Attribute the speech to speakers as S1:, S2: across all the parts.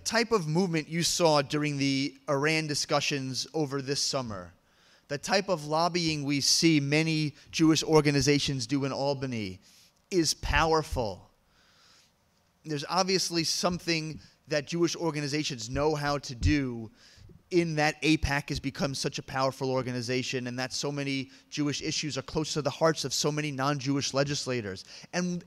S1: type of movement you saw during the Iran discussions over this summer, the type of lobbying we see many Jewish organizations do in Albany, is powerful. There's obviously something that Jewish organizations know how to do in that AIPAC has become such a powerful organization, and that so many Jewish issues are close to the hearts of so many non-Jewish legislators. And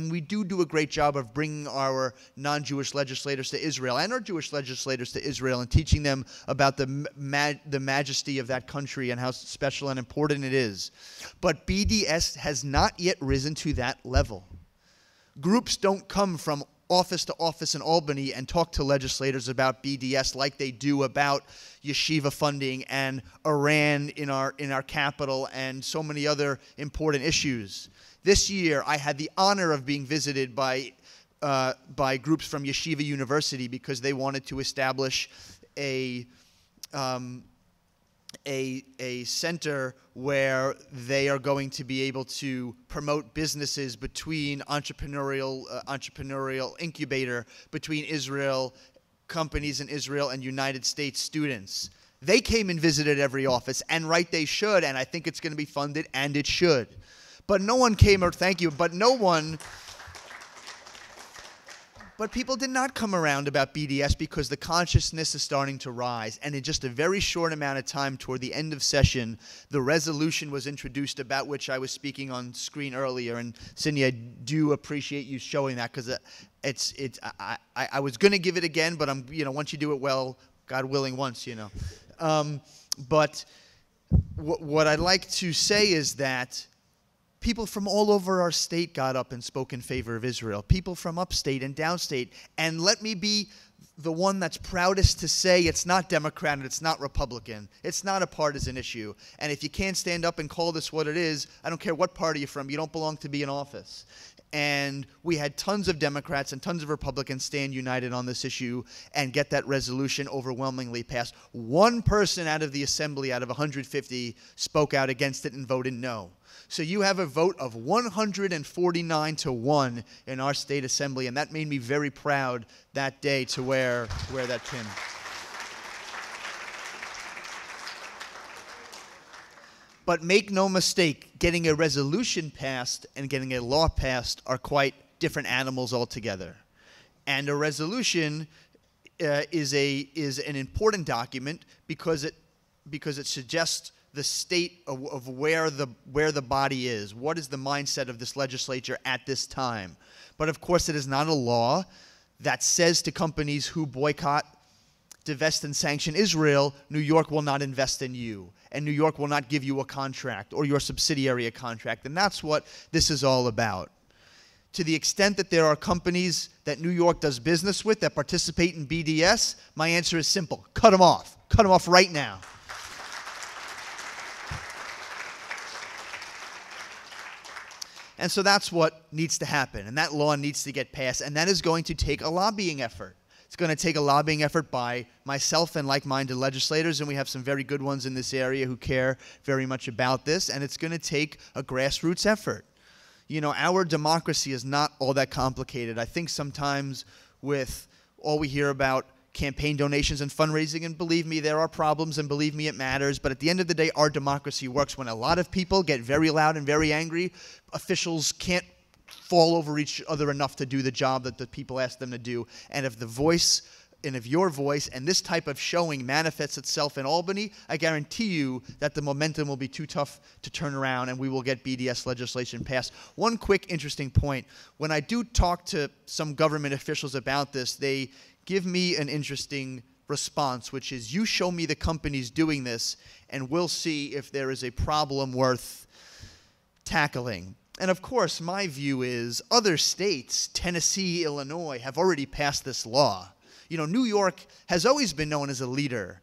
S1: we do a great job of bringing our non-Jewish legislators to Israel and our Jewish legislators to Israel and teaching them about the majesty of that country and how special and important it is. But BDS has not yet risen to that level. Groups don't come from office to office in Albany and talk to legislators about BDS like they do about yeshiva funding and Iran in our capital and so many other important issues. This year, I had the honor of being visited by groups from Yeshiva University because they wanted to establish a center where they are going to be able to promote businesses between entrepreneurial incubator between Israel, companies in Israel and United States students. They came and visited every office, and right they should, and I think it's going to be funded, and it should. But no one came, or thank you, but people did not come around about BDS because the consciousness is starting to rise. And in just a very short amount of time toward the end of session, the resolution was introduced about which I was speaking on screen earlier. And Cindy, I do appreciate you showing that because I was going to give it again, but once you do it well, God willing once, But what I'd like to say is that people from all over our state got up and spoke in favor of Israel. People from upstate and downstate. And let me be the one that's proudest to say it's not Democrat and it's not Republican. It's not a partisan issue. And if you can't stand up and call this what it is, I don't care what party you're from, you don't belong to be in office. And we had tons of Democrats and tons of Republicans stand united on this issue and get that resolution overwhelmingly passed. One person out of the Assembly, out of 150, spoke out against it and voted no. So you have a vote of 149 to 1 in our state assembly, and that made me very proud that day to wear that pin. But make no mistake, getting a resolution passed and getting a law passed are quite different animals altogether. And a resolution is an important document because it suggests the state of where the body is. What is the mindset of this legislature at this time? But of course, it is not a law that says to companies who boycott, divest, and sanction Israel, New York will not invest in you, and New York will not give you a contract or your subsidiary a contract. And that's what this is all about. To the extent that there are companies that New York does business with that participate in BDS, my answer is simple. Cut them off. Cut them off right now. And so that's what needs to happen, and that law needs to get passed, and that is going to take a lobbying effort. It's going to take a lobbying effort by myself and like-minded legislators, and we have some very good ones in this area who care very much about this, and it's going to take a grassroots effort. Our democracy is not all that complicated. I think sometimes with all we hear about campaign donations and fundraising, and believe me, there are problems, and believe me, it matters, but at the end of the day, our democracy works. When a lot of people get very loud and very angry, officials can't fall over each other enough to do the job that the people ask them to do. And if your voice and this type of showing manifests itself in Albany, I guarantee you that the momentum will be too tough to turn around and we will get BDS legislation passed. One quick interesting point. When I do talk to some government officials about this, they give me an interesting response, which is, you show me the companies doing this and we'll see if there is a problem worth tackling. And of course, my view is other states, Tennessee, Illinois, have already passed this law. New York has always been known as a leader.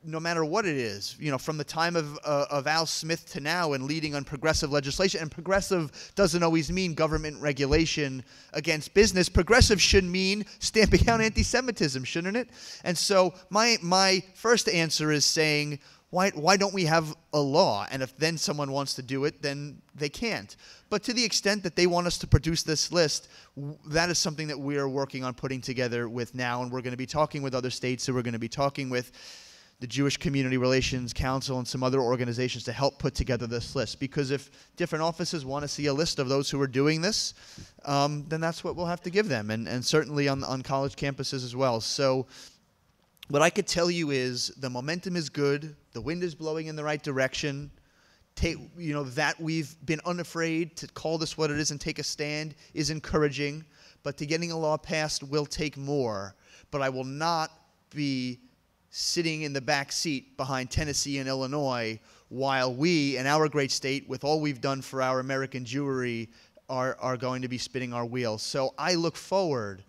S1: no matter what it is, from the time of Al Smith to now and leading on progressive legislation. And progressive doesn't always mean government regulation against business. Progressive should mean stamping out anti-Semitism, shouldn't it? And so my first answer is saying, why don't we have a law? And if then someone wants to do it, then they can't. But to the extent that they want us to produce this list, that is something that we are working on putting together with now. And we're going to be talking with other states, and we're going to be talking with the Jewish Community Relations Council and some other organizations to help put together this list. Because if different offices want to see a list of those who are doing this, then that's what we'll have to give them, and certainly on college campuses as well. So what I could tell you is the momentum is good, the wind is blowing in the right direction. That we've been unafraid to call this what it is and take a stand is encouraging, but to getting a law passed will take more. But I will not be sitting in the back seat behind Tennessee and Illinois while we, in our great state, with all we've done for our American Jewry, are going to be spinning our wheels. So I look forward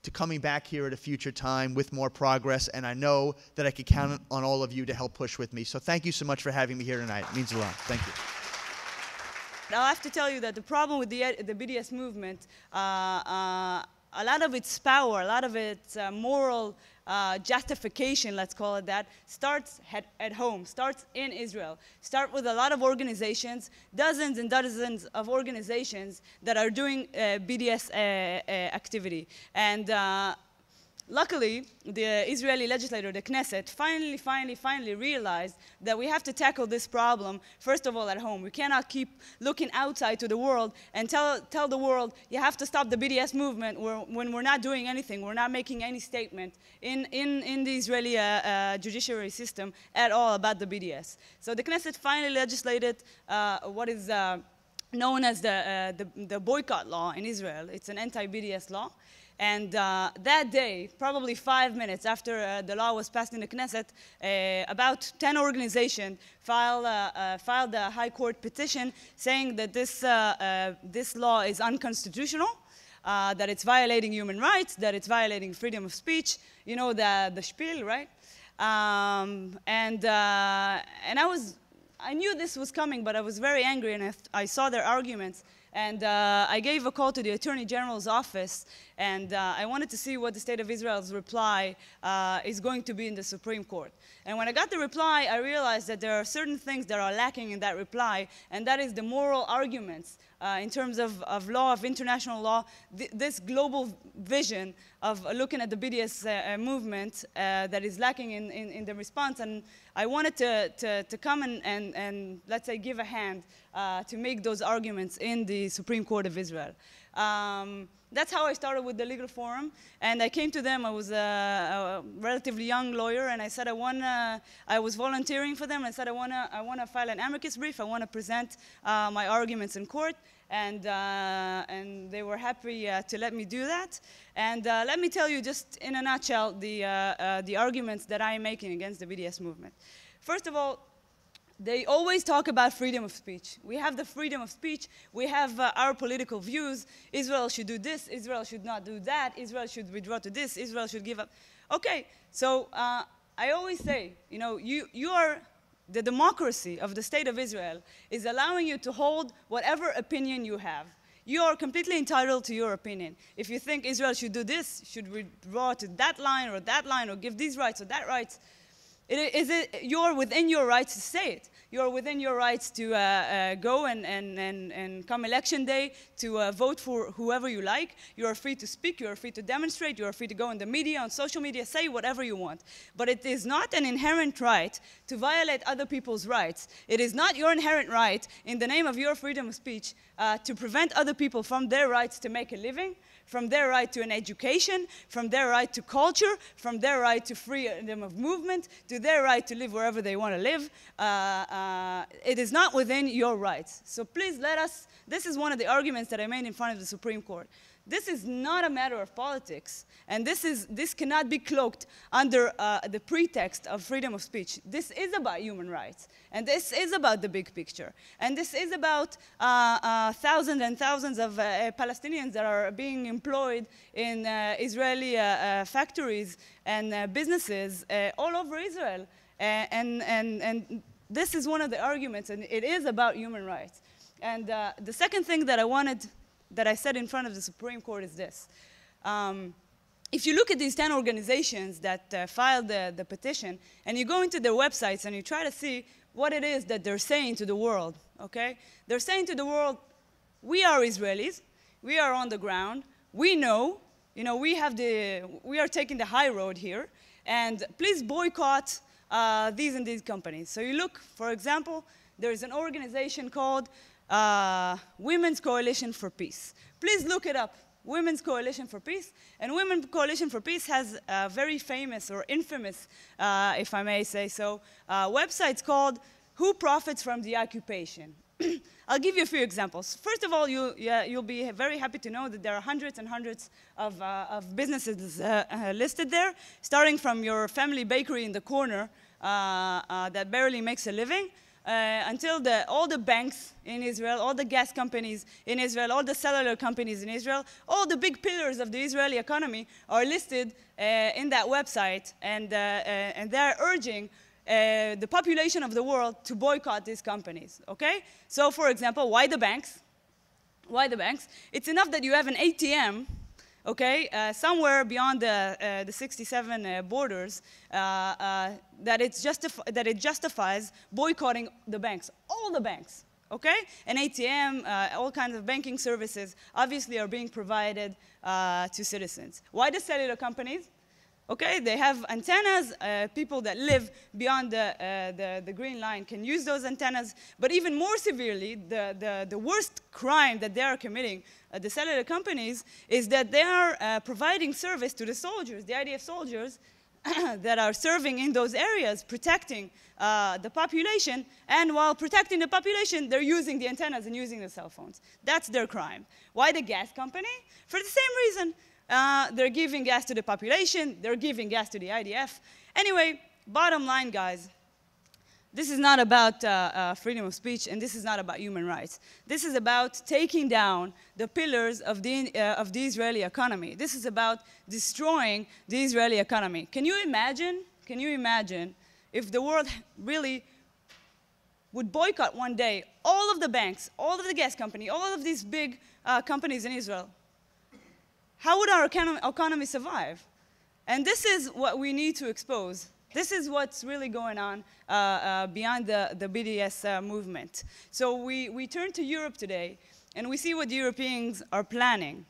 S1: to coming back here at a future time with more progress, and I know that I can count on all of you to help push with me. So thank you so much for having me here tonight. It means a lot. Thank you.
S2: I'll have to tell you that the problem with the BDS movement, a lot of its power, a lot of its moral justification, let's call it that, starts at home, starts in Israel. Start with a lot of organizations, dozens and dozens of organizations that are doing BDS activity. And luckily, the Israeli legislator, the Knesset, finally realized that we have to tackle this problem, first of all, at home. We cannot keep looking outside to the world and tell the world, you have to stop the BDS movement when we're not doing anything. We're not making any statement in the Israeli judiciary system at all about the BDS. So the Knesset finally legislated what is known as the boycott law in Israel. It's an anti-BDS law. And that day, probably 5 minutes after the law was passed in the Knesset, about 10 organizations filed a high court petition saying that this law is unconstitutional, that it's violating human rights, that it's violating freedom of speech, the spiel, right? And I knew this was coming, but I was very angry, and I saw their arguments. And I gave a call to the Attorney General's office, and I wanted to see what the State of Israel's reply is going to be in the Supreme Court. And when I got the reply, I realized that there are certain things that are lacking in that reply, and that is the moral arguments in terms of law, of international law, this global vision of looking at the BDS movement that is lacking in the response. And I wanted to come and let's say, give a hand to make those arguments in the Supreme Court of Israel. That's how I started with the Legal Forum, and I came to them. I was a relatively young lawyer, and I said I was volunteering for them. I said I want to file an amicus brief. I want to present my arguments in court, and they were happy to let me do that. And let me tell you, just in a nutshell, the arguments that I am making against the BDS movement. First of all, they always talk about freedom of speech. We have the freedom of speech. We have our political views. Israel should do this. Israel should not do that. Israel should withdraw to this. Israel should give up. Okay, so I always say, you are the democracy of the State of Israel is allowing you to hold whatever opinion you have. You are completely entitled to your opinion. If you think Israel should do this, should withdraw to that line, or give these rights or that rights, you're within your rights to say it. You're within your rights to go and come election day to vote for whoever you like. You are free to speak. You are free to demonstrate. You are free to go in the media, on social media, say whatever you want. But it is not an inherent right to violate other people's rights. It is not your inherent right, in the name of your freedom of speech, to prevent other people from their rights to make a living, from their right to an education, from their right to culture, from their right to freedom of movement, to their right to live wherever they want to live. It is not within your rights. So please let us, this is one of the arguments that I made in front of the Supreme Court. This is not a matter of politics, and this cannot be cloaked under the pretext of freedom of speech. This is about human rights, and this is about the big picture, and this is about thousands and thousands of Palestinians that are being employed in Israeli factories and businesses all over Israel, and this is one of the arguments, and it is about human rights. And the second thing that I said in front of the Supreme Court is this. If you look at these 10 organizations that filed the petition, and you go into their websites and you try to see what it is that they're saying to the world, okay? They're saying to the world, we are Israelis, we are on the ground, we know, we are taking the high road here, and please boycott these and these companies. So you look, for example, there is an organization called Women's Coalition for Peace. Please look it up, Women's Coalition for Peace. And Women's Coalition for Peace has a very famous or infamous, if I may say so, websites called Who Profits from the Occupation? I'll give you a few examples. First of all, you'll be very happy to know that there are hundreds and hundreds of businesses listed there, starting from your family bakery in the corner that barely makes a living, until all the banks in Israel, all the gas companies in Israel, all the cellular companies in Israel, all the big pillars of the Israeli economy are listed in that website, and they're urging the population of the world to boycott these companies, okay? So, for example, why the banks? Why the banks? It's enough that you have an ATM, okay, somewhere beyond the 67 borders, that it justifies boycotting the banks, all the banks, okay? An ATM, all kinds of banking services obviously are being provided to citizens. Why the cellular companies? Okay, they have antennas. People that live beyond the green line can use those antennas. But even more severely, the worst crime that they are committing, the cellular companies, is that they are providing service to the soldiers, the IDF soldiers, that are serving in those areas, protecting the population. And while protecting the population, they're using the antennas and using the cell phones. That's their crime. Why the gas company? For the same reason. They're giving gas to the population, they're giving gas to the IDF. Anyway, bottom line, guys, this is not about freedom of speech, and this is not about human rights. This is about taking down the pillars of the Israeli economy. This is about destroying the Israeli economy. Can you imagine if the world really would boycott one day all of the banks, all of the gas companies, all of these big companies in Israel? How would our economy survive? And this is what we need to expose. This is what's really going on beyond the BDS movement. So we turn to Europe today, and we see what the Europeans are planning.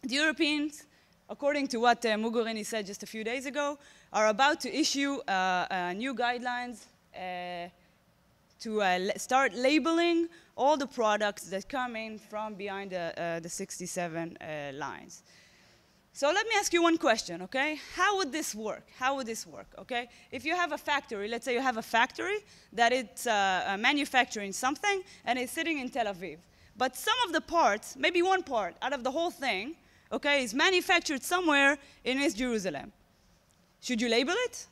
S2: The Europeans, according to what Mugurini said just a few days ago, are about to issue new guidelines to start labeling all the products that come in from behind the 67 lines. So let me ask you one question, okay? How would this work? How would this work, okay? If you have a factory, let's say you have a factory that it's manufacturing something and it's sitting in Tel Aviv. But some of the parts, maybe one part out of the whole thing, okay, is manufactured somewhere in East Jerusalem. Should you label it?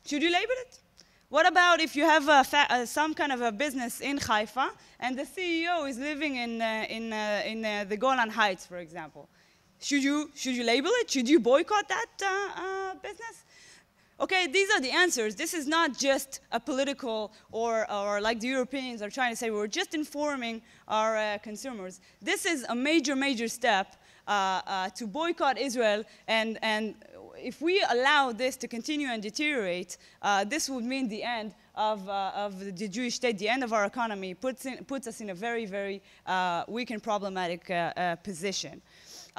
S2: Should you label it? What about if you have some kind of a business in Haifa and the CEO is living in the Golan Heights, for example? Should you label it? Should you boycott that business? Okay, these are the answers. This is not just a political or like the Europeans are trying to say, we're just informing our consumers. This is a major, major step to boycott Israel, and if we allow this to continue and deteriorate, this would mean the end of the Jewish state, the end of our economy, puts us in a very, very weak and problematic position.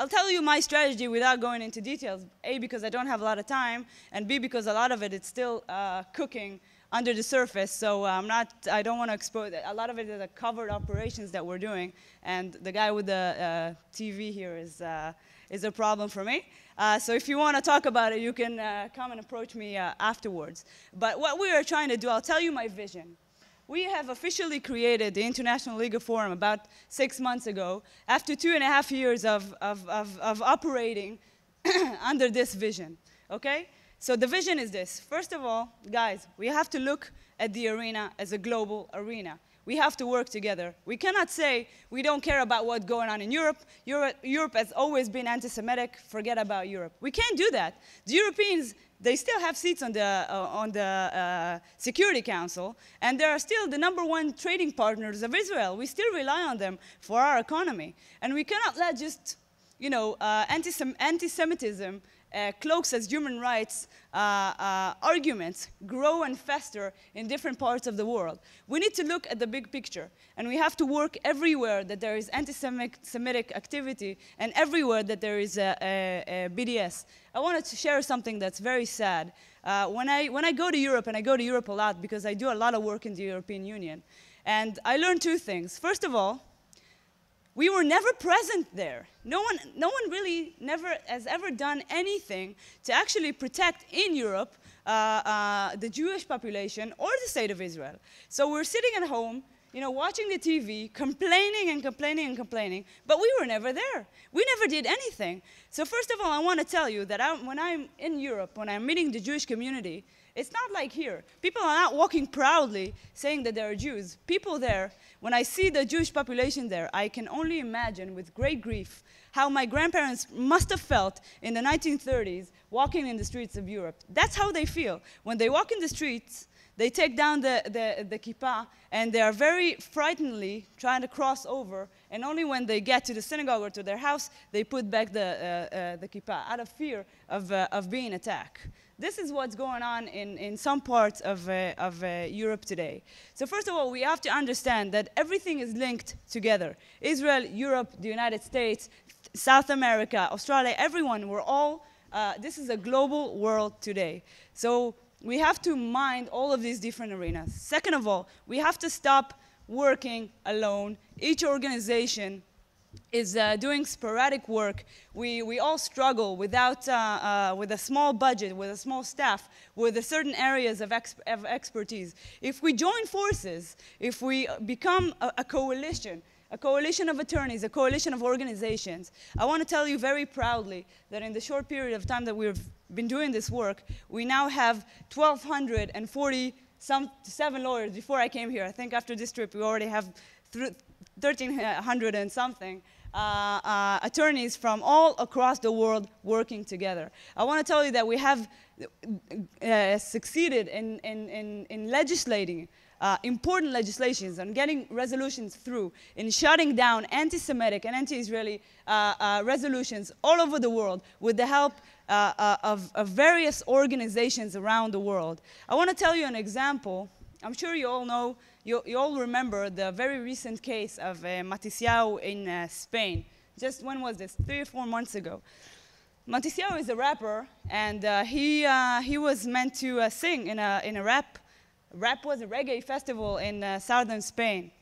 S2: I'll tell you my strategy without going into details, A, because I don't have a lot of time, and B, because a lot of it is still cooking under the surface, so I don't want to expose it. A lot of it is the covered operations that we're doing, and the guy with the TV here is a problem for me. So if you want to talk about it, you can come and approach me afterwards. But what we are trying to do, I'll tell you my vision. we have officially created the International Legal Forum about 6 months ago, after 2.5 years of operating under this vision, okay? So the vision is this. First of all, guys, we have to look at the arena as a global arena. We have to work together. We cannot say we don't care about what's going on in Europe. Europe has always been anti-Semitic. Forget about Europe. We can't do that. The Europeans, they still have seats on the Security Council, and they are still the #1 trading partners of Israel. We still rely on them for our economy. And we cannot let just, you know, anti-Semitism cloaks as human rights arguments grow and fester in different parts of the world. We need to look at the big picture, and we have to work everywhere that there is anti-Semitic activity and everywhere that there is a BDS. I wanted to share something that's very sad. When I go to Europe, and I go to Europe a lot because I do a lot of work in the European Union, and I learned 2 things. First of all, we were never present there. No one really has ever done anything to actually protect in Europe the Jewish population or the state of Israel. So we're sitting at home, you know, watching the TV, complaining and complaining and complaining, but we were never there. We never did anything. So first of all, I want to tell you that when I'm in Europe, when I'm meeting the Jewish community, it's not like here. People are not walking proudly saying that they're Jews. People there, when I see the Jewish population there, I can only imagine with great grief how my grandparents must have felt in the 1930s walking in the streets of Europe. That's how they feel. When they walk in the streets, they take down the kippah, and they are very frighteningly trying to cross over, and only when they get to the synagogue or to their house, they put back the kippah out of fear of being attacked. This is what's going on in some parts of Europe today. So first of all, we have to understand that everything is linked together. Israel, Europe, the United States, South America, Australia, everyone, we're all, this is a global world today. So we have to mind all of these different arenas. Second of all, we have to stop working alone. Each organization is doing sporadic work. We all struggle without, with a small budget, with a small staff, with certain areas of expertise. If we join forces, if we become a coalition of attorneys, a coalition of organizations, I want to tell you very proudly that in the short period of time that we've been doing this work, we now have 1,247 lawyers. Before I came here, I think after this trip, we already have 1,300 and something attorneys from all across the world working together. I want to tell you that we have succeeded in legislating important legislations and getting resolutions through, in shutting down anti-Semitic and anti-Israeli resolutions all over the world with the help of various organizations around the world. I want to tell you an example. I'm sure you all know, you all remember the very recent case of Matisyahu in Spain. Just when was this? 3 or 4 months ago. Matisyahu is a rapper, and he was meant to sing in a rap. Rap was a reggae festival in southern Spain.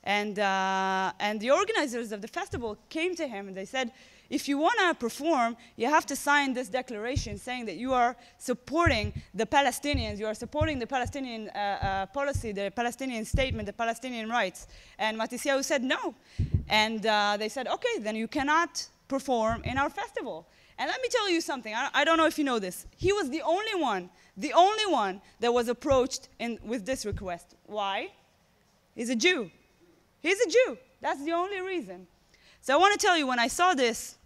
S2: And the organizers of the festival came to him and they said, if you want to perform, you have to sign this declaration saying that you are supporting the Palestinians, you are supporting the Palestinian policy, the Palestinian statement, the Palestinian rights. And Matisyahu said no. And they said, okay, then you cannot perform in our festival. And let me tell you something, I don't know if you know this. He was the only one that was approached with this request. Why? He's a Jew. He's a Jew. That's the only reason. So I want to tell you, when I saw this,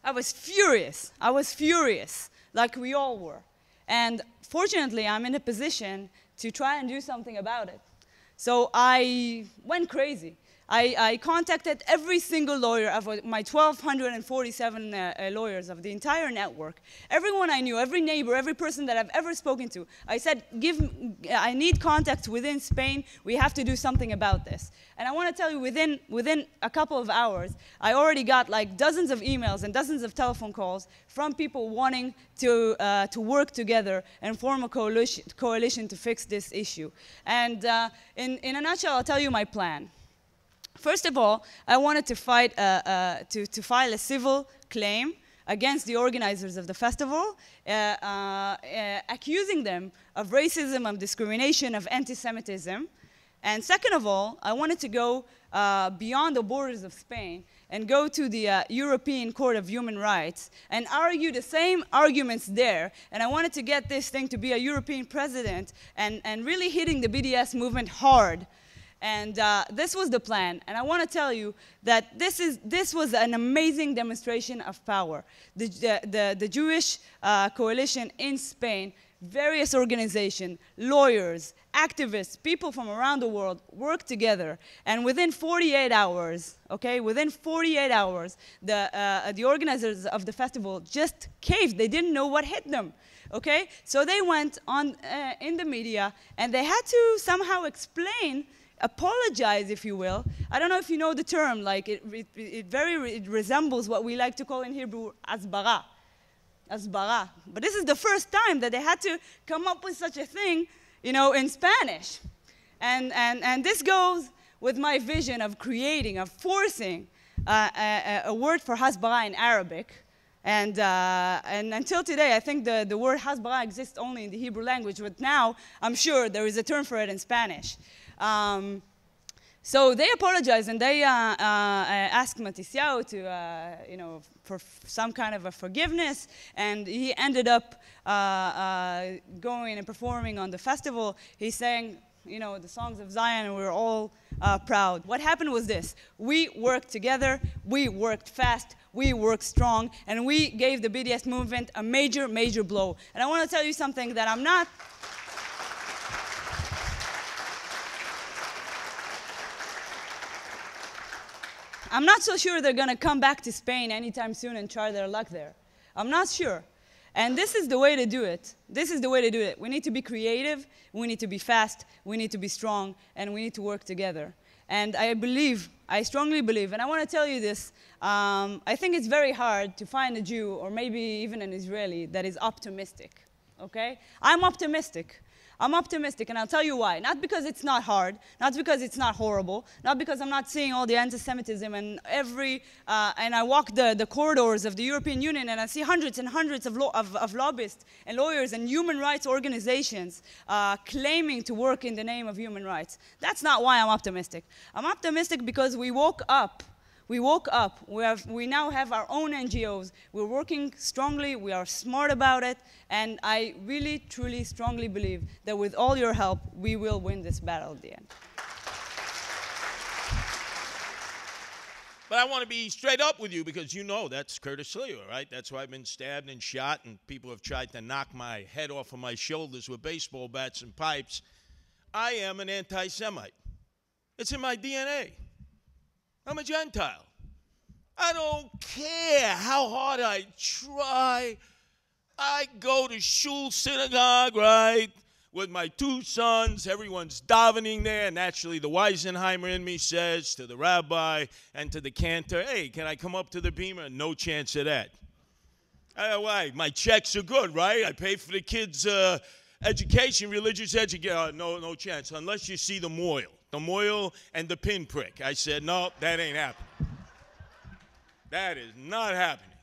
S2: I was furious. I was furious, like we all were. And fortunately, I'm in a position to try and do something about it. So I went crazy. I contacted every single lawyer of my 1,247 lawyers of the entire network. Everyone I knew, every neighbor, every person that I've ever spoken to. I said, I need contacts within Spain. We have to do something about this. And I want to tell you, within a couple of hours, I already got like dozens of emails and dozens of telephone calls from people wanting to work together and form a coalition to fix this issue. And in a nutshell, I'll tell you my plan. First of all, I wanted to file a civil claim against the organizers of the festival, accusing them of racism, of discrimination, of anti-Semitism. And second of all, I wanted to go beyond the borders of Spain and go to the European Court of Human Rights and argue the same arguments there. And I wanted to get this thing to be a European president and really hitting the BDS movement hard. And this was the plan. And I want to tell you that this was an amazing demonstration of power. The Jewish coalition in Spain, various organizations, lawyers, activists, people from around the world worked together. And within 48 hours, okay, within 48 hours, the organizers of the festival just caved. They didn't know what hit them. Okay? So they went on in the media, and they had to somehow explain, apologize, if you will. I don't know if you know the term, like it resembles what we like to call in Hebrew asbara. Asbara. But this is the first time that they had to come up with such a thing, you know, in Spanish. And this goes with my vision of creating, of forcing a word for hasbara in Arabic. And until today, I think the word hasbara exists only in the Hebrew language, but now I'm sure there is a term for it in Spanish. So they apologized, and they asked Matisyahu to, you know, for some kind of a forgiveness, and he ended up going and performing on the festival. He sang, you know, the songs of Zion, and we were all proud. What happened was this: we worked together, we worked fast, we worked strong, and we gave the BDS movement a major, major blow. And I want to tell you something that I'm not so sure they're going to come back to Spain anytime soon and try their luck there. I'm not sure. And this is the way to do it. This is the way to do it. We need to be creative, we need to be fast, we need to be strong, and we need to work together. And I strongly believe, and I want to tell you this, I think it's very hard to find a Jew, or maybe even an Israeli, that is optimistic, okay? I'm optimistic. I'm optimistic, and I'll tell you why. Not because it's not hard, not because it's not horrible, not because I'm not seeing all the anti-Semitism and and I walk the corridors of the European Union and I see hundreds and hundreds of lobbyists and lawyers and human rights organizations claiming to work in the name of human rights. That's not why I'm optimistic. I'm optimistic because we woke up. We woke up. We now have our own NGOs. We're working strongly. We are smart about it. And I really, truly, strongly believe that with all your help, we will win this battle at the end.
S3: But I want to be straight up with you because you know that's Curtis Sliwa, right? That's why I've been stabbed and shot, and people have tried to knock my head off of my shoulders with baseball bats and pipes. I am an anti-Semite. It's in my DNA. I'm a Gentile. I don't care how hard I try. I go to shul synagogue, right, with my two sons. Everyone's davening there. Naturally, the Weisenheimer in me says to the rabbi and to the cantor, hey, can I come up to the beamer? No chance of that. Why? My checks are good, right? I pay for the kids' education, religious education. No chance, unless you see the moil. The moil and the pinprick. I said, no, that ain't happening. That is not happening.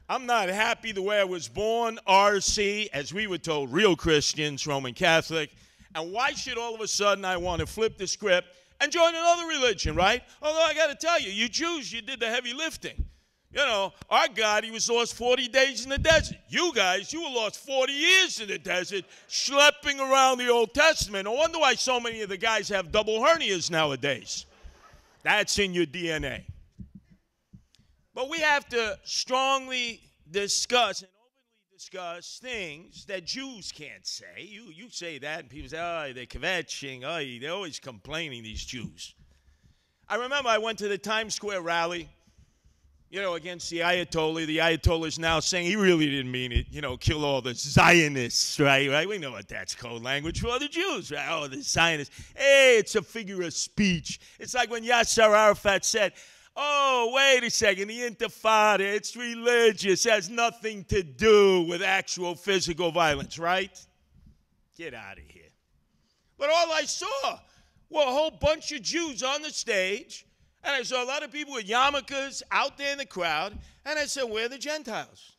S3: I'm not happy the way I was born, RC, as we were told, real Christians, Roman Catholic. And why should all of a sudden I want to flip the script and join another religion, right? Although I got to tell you, you Jews, you did the heavy lifting. You know, our God, he was lost 40 days in the desert. You guys, you were lost 40 years in the desert, schlepping around the Old Testament. No wonder why so many of the guys have double hernias nowadays. That's in your DNA. But we have to strongly discuss and openly discuss things that Jews can't say. You say that, and people say, oh, they're kvetching. Oh, they're always complaining, these Jews. I remember I went to the Times Square rally, you know, against the Ayatollah. The Ayatollah is now saying he really didn't mean it, you know, kill all the Zionists, right? We know what that's code language for the Jews, right? Oh, the Zionists. Hey, it's a figure of speech. It's like when Yasser Arafat said, oh, wait a second, the Intifada, it's religious, has nothing to do with actual physical violence, right? Get out of here. But all I saw were a whole bunch of Jews on the stage, and I saw a lot of people with yarmulkes out there in the crowd, and I said, where are the Gentiles?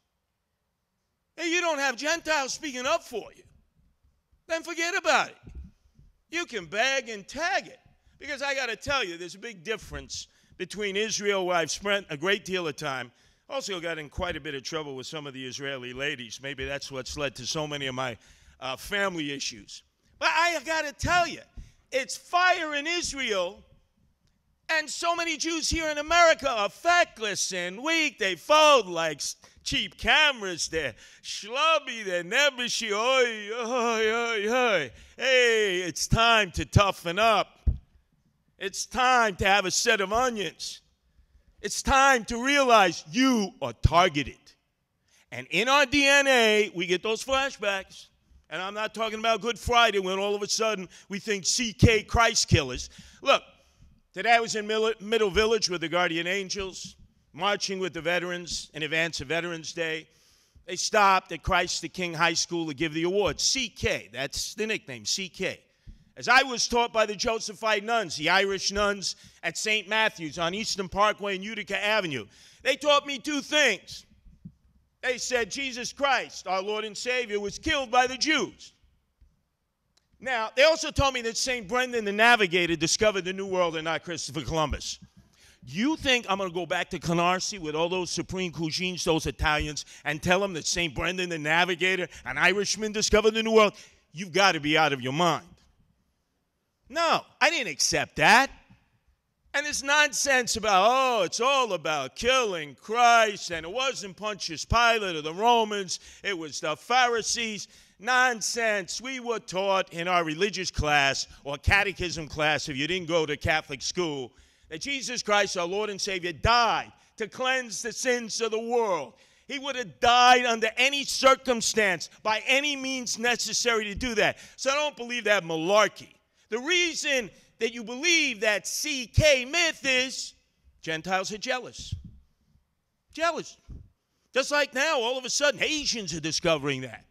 S3: Hey, you don't have Gentiles speaking up for you. Then forget about it. You can bag and tag it. Because I got to tell you, there's a big difference between Israel, where I've spent a great deal of time. Also got in quite a bit of trouble with some of the Israeli ladies. Maybe that's what's led to so many of my family issues. But I got to tell you, it's fire in Israel, and so many Jews here in America are feckless and weak. They fold like cheap cameras. They're schlubby. They're nebbishy. Oi, oi, oi, oi. Hey, it's time to toughen up. It's time to have a set of onions. It's time to realize you are targeted. And in our DNA, we get those flashbacks. And I'm not talking about Good Friday when all of a sudden we think CK Christ killers. Look, today I was in Middle Village with the Guardian Angels, marching with the veterans in advance of Veterans Day. They stopped at Christ the King High School to give the award. CK, that's the nickname, CK. As I was taught by the Josephite nuns, the Irish nuns at St. Matthew's on Eastern Parkway and Utica Avenue, they taught me two things. They said Jesus Christ, our Lord and Savior, was killed by the Jews. Now, they also told me that St. Brendan the Navigator discovered the New World and not Christopher Columbus. You think I'm going to go back to Canarsie with all those Supreme Cuisines, those Italians, and tell them that St. Brendan the Navigator, an Irishman, discovered the New World? You've got to be out of your mind. No, I didn't accept that. And this nonsense about, oh, it's all about killing Christ, and it wasn't Pontius Pilate or the Romans, it was the Pharisees. Nonsense. We were taught in our religious class or catechism class, if you didn't go to Catholic school, that Jesus Christ, our Lord and Savior, died to cleanse the sins of the world. He would have died under any circumstance, by any means necessary to do that. So I don't believe that malarkey. The reason that you believe that CK myth is Gentiles are jealous. Jealous. Just like now, all of a sudden, Asians are discovering that.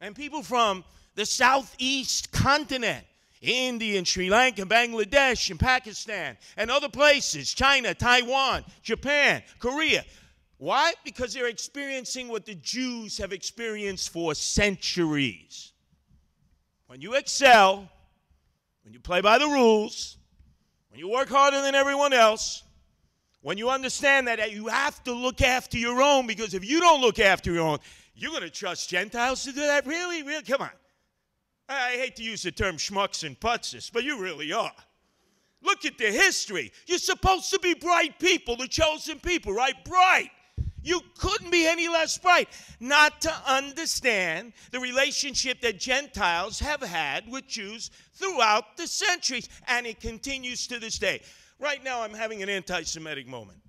S3: And people from the southeast continent, India and Sri Lanka, Bangladesh and Pakistan, and other places, China, Taiwan, Japan, Korea. Why? Because they're experiencing what the Jews have experienced for centuries. When you excel, when you play by the rules, when you work harder than everyone else, when you understand that you have to look after your own, because if you don't look after your own, you're going to trust Gentiles to do that? Really? Really? Come on. I hate to use the term schmucks and putzes, but you really are. Look at the history. You're supposed to be bright people, the chosen people, right? Bright. You couldn't be any less bright not to understand the relationship that Gentiles have had with Jews throughout the centuries, and it continues to this day. Right now, I'm having an anti-Semitic moment.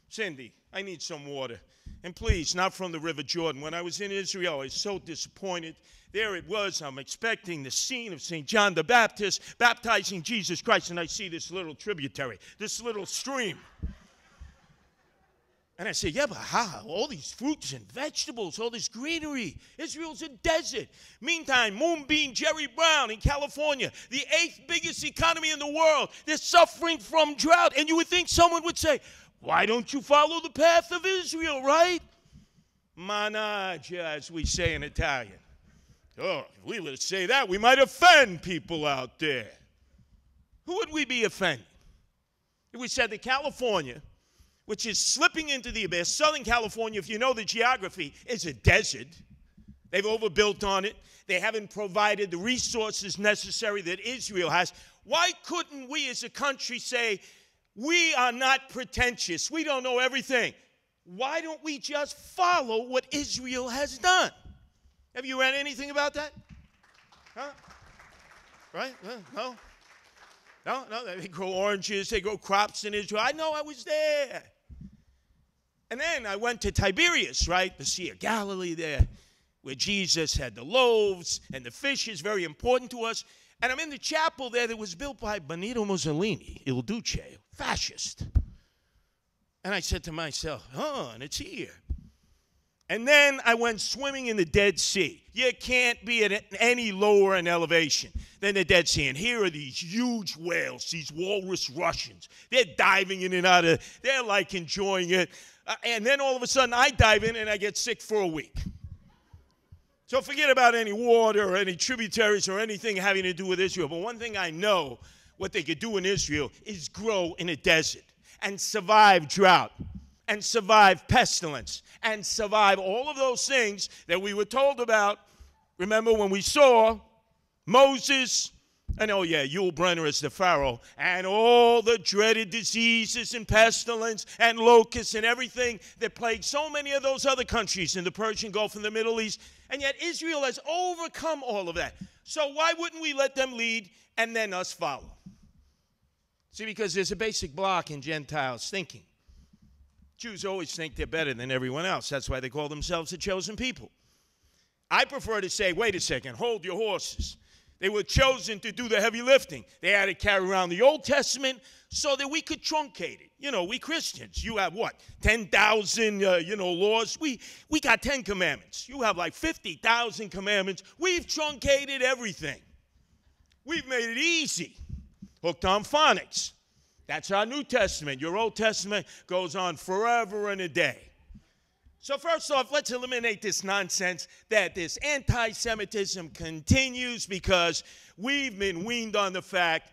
S3: Cindy, I need some water. And please, not from the River Jordan. When I was in Israel, I was so disappointed. There it was. I'm expecting the scene of St. John the Baptist baptizing Jesus Christ, and I see this little tributary, this little stream. And I say, yeah, but how? All these fruits and vegetables, all this greenery. Israel's a desert. Meantime, Moonbeam Jerry Brown in California, the 8th biggest economy in the world, they're suffering from drought. And you would think someone would say, why don't you follow the path of Israel, right? Managgia, as we say in Italian. Oh, if we were to say that, we might offend people out there. Who would we be offending? If we said that California, which is slipping into the abyss, Southern California, if you know the geography, is a desert. They've overbuilt on it. They haven't provided the resources necessary that Israel has. Why couldn't we as a country say, we are not pretentious, we don't know everything? Why don't we just follow what Israel has done? Have you read anything about that? Huh? Right? No? No, they grow oranges, they grow crops in Israel. I know, I was there. And then I went to Tiberias, right? The Sea of Galilee there, where Jesus had the loaves and the fish is very important to us. And I'm in the chapel there that was built by Benito Mussolini, Il Duce, fascist. And I said to myself, and it's here. And then I went swimming in the Dead Sea. You can't be at any lower in elevation than the Dead Sea. And here are these huge whales, these walrus Russians. They're diving in and out of, they're like enjoying it. And then all of a sudden I dive in and I get sick for a week. So forget about any water or any tributaries or anything having to do with Israel. But one thing I know what they could do in Israel is grow in a desert and survive drought and survive pestilence and survive all of those things that we were told about. Remember when we saw Moses, and oh yeah, Yul Brynner as the Pharaoh, and all the dreaded diseases and pestilence and locusts and everything that plagued so many of those other countries in the Persian Gulf and the Middle East. And yet Israel has overcome all of that. So why wouldn't we let them lead and then us follow? See, because there's a basic block in Gentiles thinking. Jews always think they're better than everyone else. That's why they call themselves the chosen people. I prefer to say, wait a second, hold your horses. They were chosen to do the heavy lifting. They had to carry around the Old Testament so that we could truncate it. You know, we Christians, you have what, 10,000, laws? We got 10 commandments. You have like 50,000 commandments. We've truncated everything. We've made it easy. Hooked on phonics. That's our New Testament. Your Old Testament goes on forever and a day. So first off, let's eliminate this nonsense that this anti-Semitism continues because we've been weaned on the fact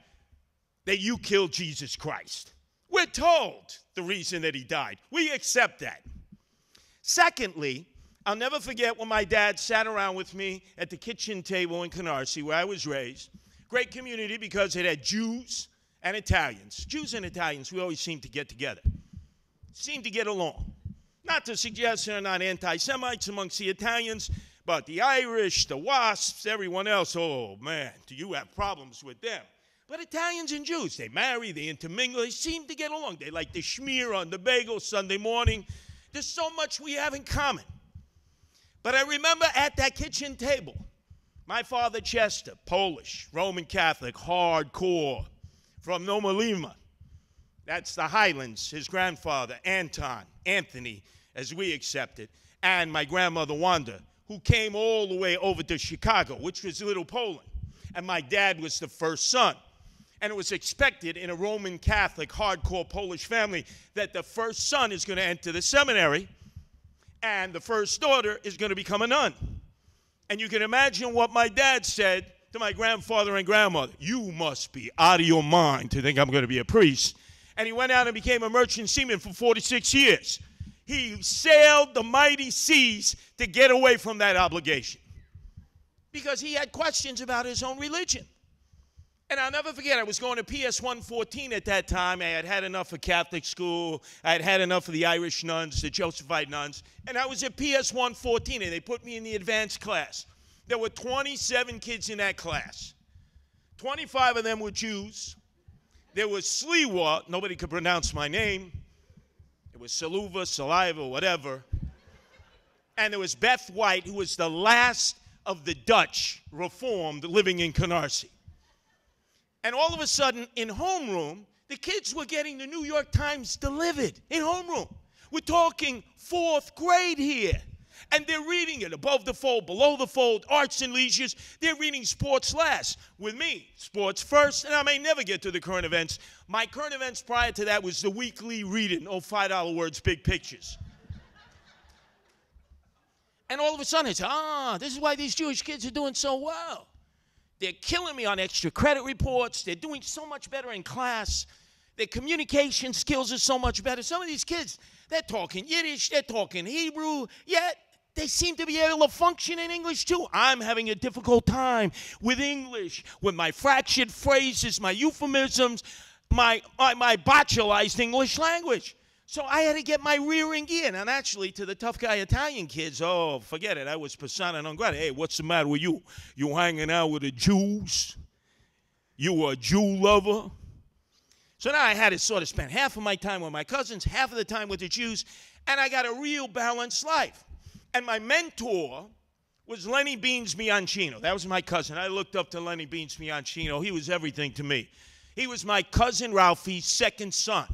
S3: that you killed Jesus Christ. We're told the reason that he died. We accept that. Secondly, I'll never forget when my dad sat around with me at the kitchen table in Canarsie, where I was raised. Great community because it had Jews and Italians. Jews and Italians, we always seem to get together. Seem to get along. Not to suggest there are not anti-Semites amongst the Italians, but the Irish, the WASPs, everyone else, oh man, do you have problems with them? But Italians and Jews, they marry, they intermingle, they seem to get along. They like the schmear on the bagel Sunday morning. There's so much we have in common. But I remember at that kitchen table, my father Chester, Polish, Roman Catholic, hardcore, from Noma Lima. That's the Highlands, his grandfather, Anthony, as we accepted, and my grandmother Wanda, who came all the way over to Chicago, which was Little Poland. And my dad was the first son. And it was expected in a Roman Catholic, hardcore Polish family that the first son is going to enter the seminary and the first daughter is going to become a nun. And you can imagine what my dad said to my grandfather and grandmother. You must be out of your mind to think I'm going to be a priest. And he went out and became a merchant seaman for 46 years. He sailed the mighty seas to get away from that obligation because he had questions about his own religion. And I'll never forget, I was going to PS 114 at that time. I had had enough of Catholic school. I had had enough of the Irish nuns, the Josephite nuns. And I was at PS 114, and they put me in the advanced class. There were 27 kids in that class. 25 of them were Jews. There was Sliwa, nobody could pronounce my name. It was Saluva, Saliva, whatever. And there was Beth White, who was the last of the Dutch Reformed living in Canarsie. And all of a sudden, in homeroom, the kids were getting the New York Times delivered in homeroom. We're talking 4th grade here. And they're reading it above the fold, below the fold, arts and leisures. They're reading sports last. With me, sports first, and I may never get to the current events. My current events prior to that was the weekly reading, $5 words, big pictures. And all of a sudden, I said, this is why these Jewish kids are doing so well. They're killing me on extra credit reports. They're doing so much better in class. Their communication skills are so much better. Some of these kids, they're talking Yiddish, they're talking Hebrew, yet they seem to be able to function in English too. I'm having a difficult time with English, with my fractured phrases, my euphemisms, my botulized English language. So I had to get my rear in gear. And actually, to the tough guy Italian kids, oh, forget it. I was persona non grata. Hey, what's the matter with you? You hanging out with the Jews? You a Jew lover? So now I had to sort of spend half of my time with my cousins, half of the time with the Jews, and I got a real balanced life. And my mentor was Lenny Beans Bianchino. That was my cousin. I looked up to Lenny Beans Bianchino. He was everything to me. He was my cousin Ralphie's second son.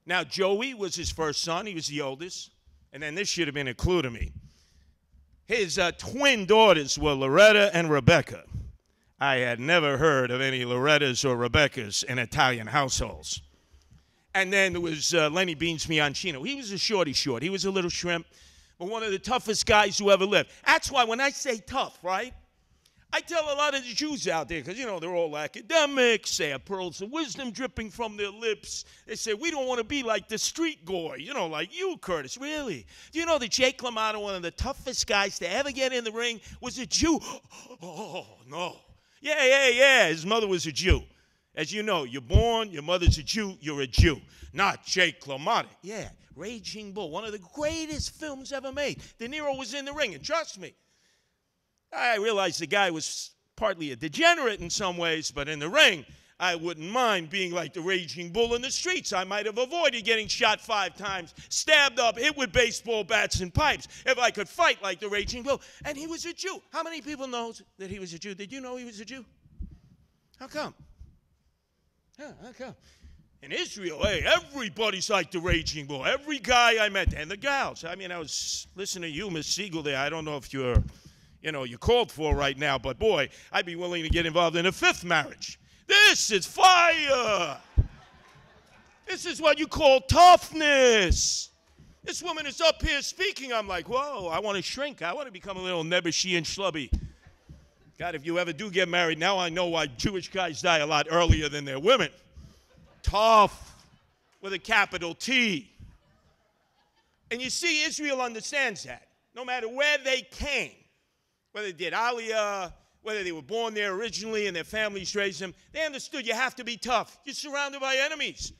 S3: Now, Joey was his first son. He was the oldest. And then this should have been a clue to me. His twin daughters were Loretta and Rebecca. I had never heard of any Lorettas or Rebeccas in Italian households. And then there was Lenny Beans Bianchino. He was a shorty short. He was a little shrimp. but one of the toughest guys who ever lived. That's why when I say tough, right, I tell a lot of the Jews out there, because, you know, they're all academics, they have pearls of wisdom dripping from their lips. They say, we don't want to be like the street goy, you know, like you, Curtis. Really? Do you know that Jake LaMotta, one of the toughest guys to ever get in the ring, was a Jew? Oh, no. Yeah. His mother was a Jew. As you know, you're born, your mother's a Jew, you're a Jew. Not Jake LaMotta. Yeah, Raging Bull, one of the greatest films ever made. De Niro was in the ring, and trust me, I realized the guy was partly a degenerate in some ways, but in the ring, I wouldn't mind being like the Raging Bull in the streets. I might have avoided getting shot 5 times, stabbed up, hit with baseball bats and pipes, if I could fight like the Raging Bull. And he was a Jew. How many people know that he was a Jew? Did you know he was a Jew? How come? Yeah, how come? In Israel, hey, everybody's like the Raging Bull. Every guy I met, and the gals. I mean, I was listening to you, Miss Segal, there. I don't know if you're called for right now, but boy, I'd be willing to get involved in a 5th marriage. This is fire. This is what you call toughness. This woman is up here speaking. I'm like, whoa, I want to shrink. I want to become a little nebbishy and schlubby. God, if you ever do get married, now I know why Jewish guys die a lot earlier than their women. Tough with a capital T. And you see, Israel understands that. No matter where they came, whether they did Aliyah, whether they were born there originally and their families raised them, they understood you have to be tough. You're surrounded by enemies.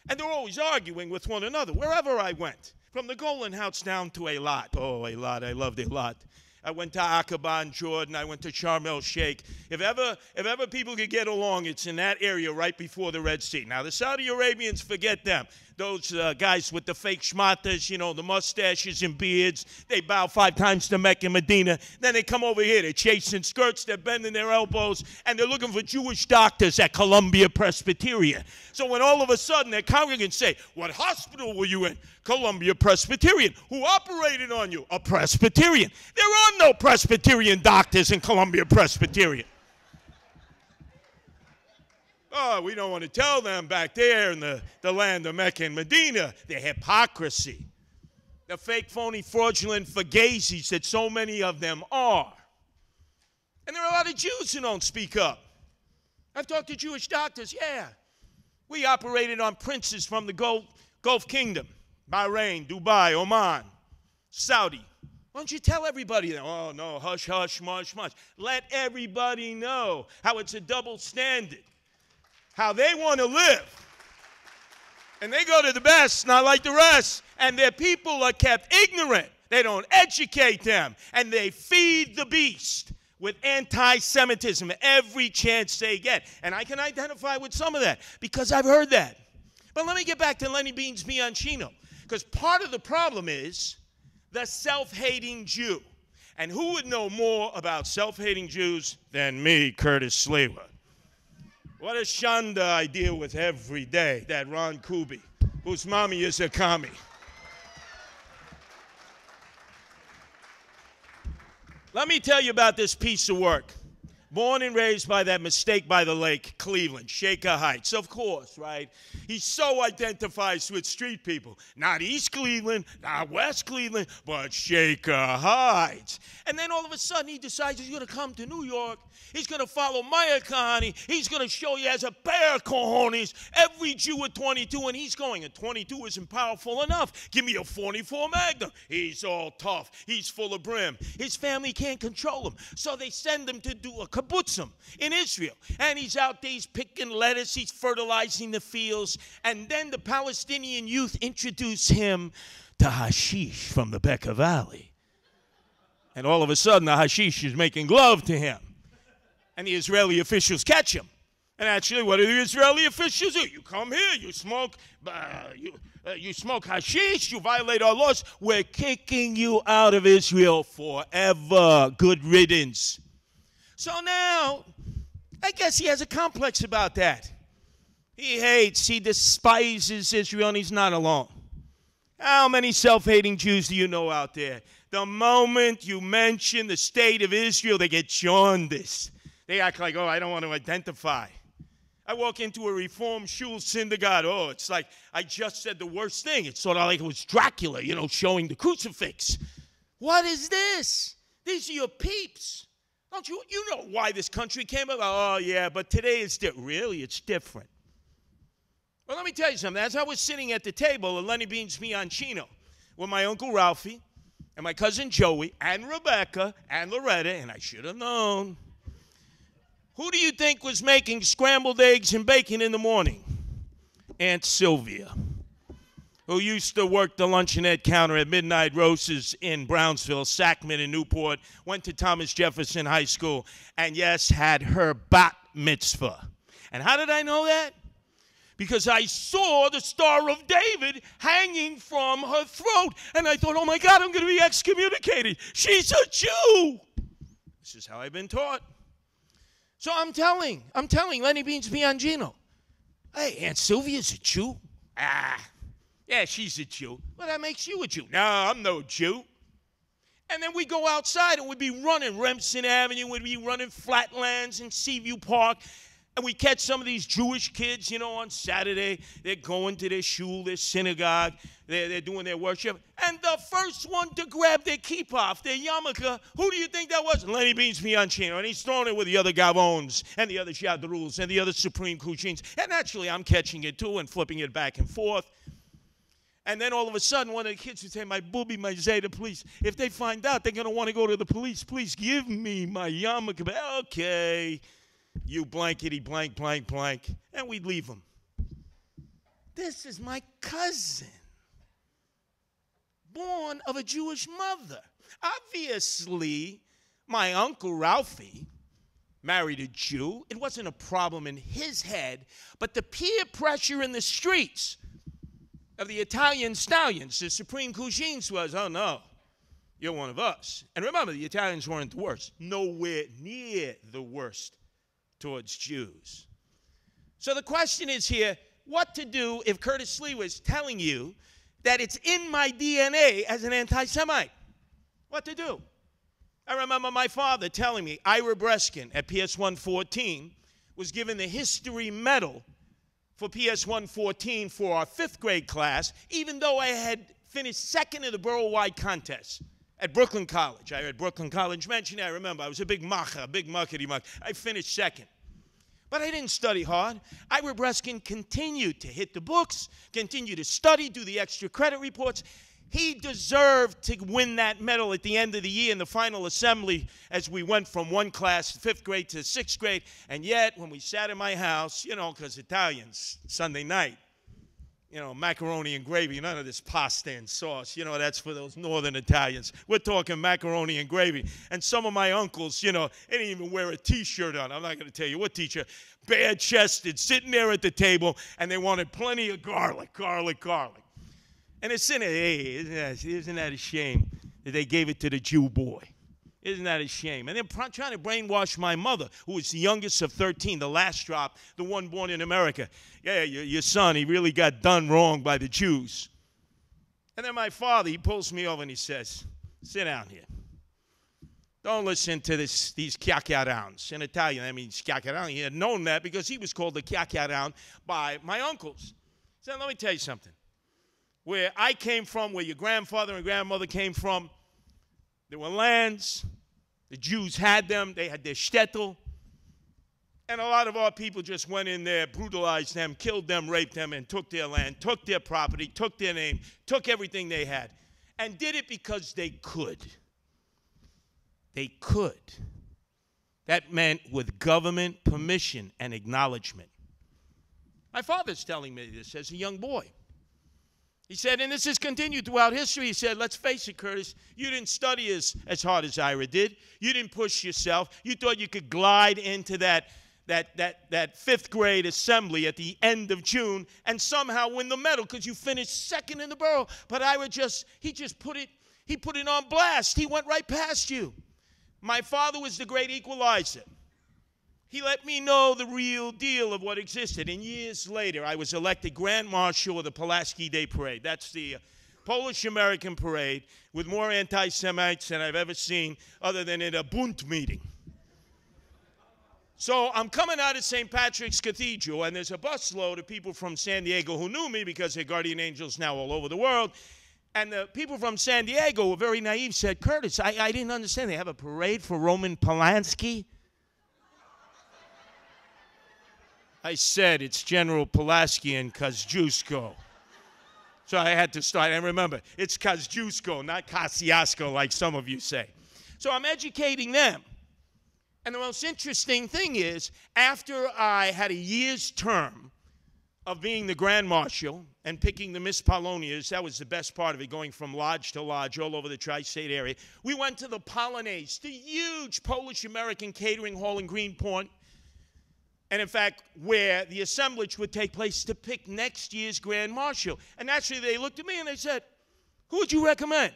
S3: And they're always arguing with one another, wherever I went. From the Golan Heights down to Eilat. Oh, Eilat, I loved Eilat. I went to Aqaba in Jordan. I went to Sharm el-Sheikh. If ever people could get along, it's in that area right before the Red Sea. Now, the Saudi Arabians, forget them. Those guys with the fake schmatas, you know, the mustaches and beards, they bow 5 times to Mecca and Medina. Then they come over here. They're chasing skirts. They're bending their elbows. And they're looking for Jewish doctors at Columbia Presbyterian. So when all of a sudden their congregants say, what hospital were you in? Columbia Presbyterian. Who operated on you? A Presbyterian. There are no Presbyterian doctors in Columbia Presbyterian. Oh, we don't want to tell them back there in the land of Mecca and Medina, the hypocrisy, the fake, phony, fraudulent fugazis that so many of them are. And there are a lot of Jews who don't speak up. I've talked to Jewish doctors, yeah. We operated on princes from the Gulf Kingdom, Bahrain, Dubai, Oman, Saudi. Why don't you tell everybody that? Oh, no, hush, hush, mush, mush. Let everybody know how it's a double standard. How they want to live. And they go to the best, not like the rest. And their people are kept ignorant. They don't educate them. And they feed the beast with anti-Semitism every chance they get. And I can identify with some of that because I've heard that. But let me get back to Lenny Bean's Bianchino. Because part of the problem is the self-hating Jew. And who would know more about self-hating Jews than me, Curtis Sliwa? What a shanda I deal with every day, that Ron Kuby, whose mommy is a commie. Let me tell you about this piece of work. Born and raised by that mistake by the lake, Cleveland, Shaker Heights, of course, right? He so identifies with street people. Not East Cleveland, not West Cleveland, but Shaker Heights. And then all of a sudden he decides he's going to come to New York. He's going to follow Maya Kahani. He's going to show you as a pair of cojones every Jew at 22. And he's going, at 22 isn't powerful enough. Give me a 44 Magnum. He's all tough. He's full of brim. His family can't control him. So they send him to do a kibbutzim in Israel. And he's out there, he's picking lettuce, he's fertilizing the fields. And then the Palestinian youth introduce him to hashish from the Bekaa Valley. And all of a sudden, the hashish is making love to him. And the Israeli officials catch him. And actually, what do the Israeli officials do? You come here, you smoke, you smoke hashish, you violate our laws. We're kicking you out of Israel forever. Good riddance. So now, I guess he has a complex about that. He hates, he despises Israel, and he's not alone. How many self-hating Jews do you know out there? The moment you mention the state of Israel, they get jaundiced. They act like, oh, I don't want to identify. I walk into a Reform shul synagogue. Oh, it's like I just said the worst thing. It's sort of like it was Dracula, you know, showing the crucifix. What is this? These are your peeps. Don't you know why this country came about? Oh, yeah, but today it's different. Really? It's different. Well, let me tell you something. As I was sitting at the table at Lenny Bean's Bianchino with my Uncle Ralphie and my cousin Joey and Rebecca and Loretta, and I should have known, who do you think was making scrambled eggs and bacon in the morning? Aunt Sylvia, who used to work the luncheonette counter at Midnight Roasters in Brownsville, Sackman, and Newport, went to Thomas Jefferson High School, and yes, had her bat mitzvah. And how did I know that? Because I saw the Star of David hanging from her throat, and I thought, oh my God, I'm going to be excommunicated. She's a Jew. This is how I've been taught. So I'm telling Lenny Bean's Bianchino, hey, Aunt Sylvia's a Jew? Yeah, she's a Jew. Well, that makes you a Jew. No, I'm no Jew. And then we go outside and we'd be running Remsen Avenue, we'd be running Flatlands and Seaview Park, and we catch some of these Jewish kids, on Saturday. They're going to their shul, their synagogue, they're doing their worship. And the first one to grab their kippah, their yarmulke, who do you think that was? Lenny Bean's Bianchino. And he's throwing it with the other Gavons and the other Shadruls and the other Supreme Kuchins. And naturally, I'm catching it too and flipping it back and forth. And then all of a sudden, one of the kids would say, my booby, my Zeta, please. If they find out, they're going to want to go to the police. Please give me my yarmulke. Okay, you blankety blank, blank, blank. And we'd leave them. This is my cousin, born of a Jewish mother. Obviously, my Uncle Ralphie married a Jew. It wasn't a problem in his head, but the peer pressure in the streets of the Italian stallions, the Supreme Cuisines was, oh no, you're one of us. And remember, the Italians weren't the worst. Nowhere near the worst towards Jews. So the question is here, what to do if Curtis Sliwa is telling you that it's in my DNA as an anti-Semite? What to do? I remember my father telling me Ira Breskin at PS 114 was given the History Medal for PS 114 for our 5th grade class, even though I had finished second in the borough-wide contest at Brooklyn College. I heard Brooklyn College mentioned. I remember I was a big macha, a big muckety-muck. I finished second. But I didn't study hard. Ira Breskin continued to hit the books, continued to study, do the extra credit reports. He deserved to win that medal at the end of the year in the final assembly as we went from one class, 5th grade to 6th grade. And yet, when we sat in my house, because Italians, Sunday night, macaroni and gravy, none of this pasta and sauce. That's for those northern Italians. We're talking macaroni and gravy. And some of my uncles, they didn't even wear a T-shirt on. I'm not going to tell you what T-shirt. Bare-chested, sitting there at the table, and they wanted plenty of garlic. And it's in it, hey, isn't that a shame that they gave it to the Jew boy? Isn't that a shame? And they're trying to brainwash my mother, who was the youngest of 13, the last drop, the one born in America. Yeah, your son, he really got done wrong by the Jews. And then my father, he pulls me over and he says, sit down here. Don't listen to these chiacchierons. In Italian, that means chiacchieron. He had known that because he was called the chiacchieron by my uncles. So let me tell you something. Where I came from, where your grandfather and grandmother came from, there were lands. The Jews had them. They had their shtetl. And a lot of our people just went in there, brutalized them, killed them, raped them, and took their land, took their property, took their name, took everything they had, and did it because they could. They could. That meant with government permission and acknowledgement. My father's telling me this as a young boy. He said, and this has continued throughout history, he said, let's face it, Curtis, you didn't study as hard as Ira did. You didn't push yourself. You thought you could glide into that 5th grade assembly at the end of June and somehow win the medal because you finished second in the borough. But Ira he put it on blast. He went right past you. My father was the great equalizer. He let me know the real deal of what existed. And years later, I was elected Grand Marshal of the Pulaski Day Parade. That's the Polish-American parade with more anti-Semites than I've ever seen other than in a Bund meeting. So I'm coming out of St. Patrick's Cathedral, and there's a busload of people from San Diego who knew me because they're guardian angels now all over the world. And the people from San Diego were very naive, said, Curtis, I didn't understand. They have a parade for Roman Polanski? I said, it's General Pulaski and Kosciuszko. So I had to start, and remember, it's Kosciuszko, not Kosciuszko, like some of you say. So I'm educating them. And the most interesting thing is, after I had a year's term of being the Grand Marshal and picking the Miss Polonias, that was the best part of it, going from lodge to lodge all over the tri-state area. We went to the Polonaise, the huge Polish-American catering hall in Greenpoint, and in fact, where the assemblage would take place to pick next year's Grand Marshal. And naturally, they looked at me and they said, who would you recommend?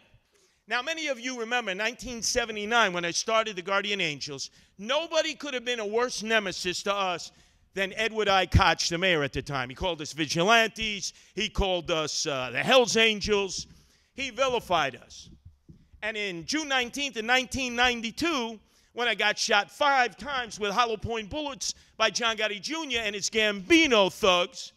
S3: Now, many of you remember 1979 when I started the Guardian Angels, nobody could have been a worse nemesis to us than Edward I. Koch, the mayor at the time. He called us vigilantes. He called us the Hells Angels. He vilified us. And in June 19th of 1992, when I got shot 5 times with hollow point bullets by John Gotti Jr. and his Gambino thugs,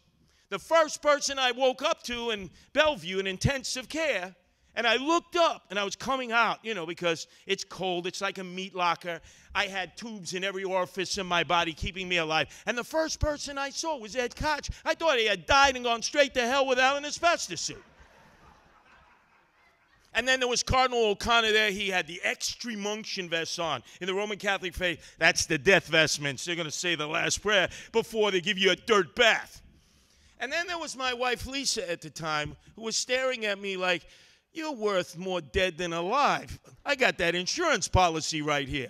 S3: the first person I woke up to in Bellevue in intensive care, and I looked up, and I was coming out, you know, because it's cold. It's like a meat locker. I had tubes in every orifice in my body keeping me alive. And the first person I saw was Ed Koch. I thought he had died and gone straight to hell without an asbestos suit. And then there was Cardinal O'Connor there. He had the extreme unction vest on. In the Roman Catholic faith, that's the death vestments. They're going to say the last prayer before they give you a dirt bath. And then there was my wife, Lisa, at the time, who was staring at me like, you're worth more dead than alive. I got that insurance policy right here.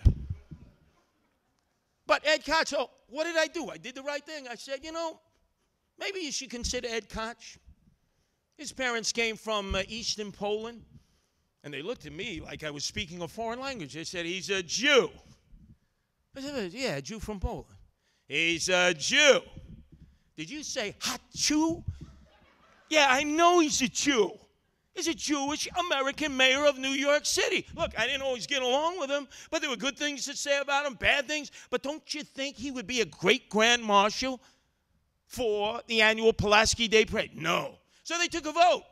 S3: But Ed Koch, oh, what did I do? I did the right thing. I said, you know, maybe you should consider Ed Koch. His parents came from Eastern Poland, and they looked at me like I was speaking a foreign language. They said, he's a Jew. I said, yeah, a Jew from Poland. He's a Jew. Did you say hot Jew? Yeah, I know he's a Jew. He's a Jewish American mayor of New York City. Look, I didn't always get along with him, but there were good things to say about him, bad things. But don't you think he would be a great Grand Marshal for the annual Pulaski Day Parade? No. So they took a vote.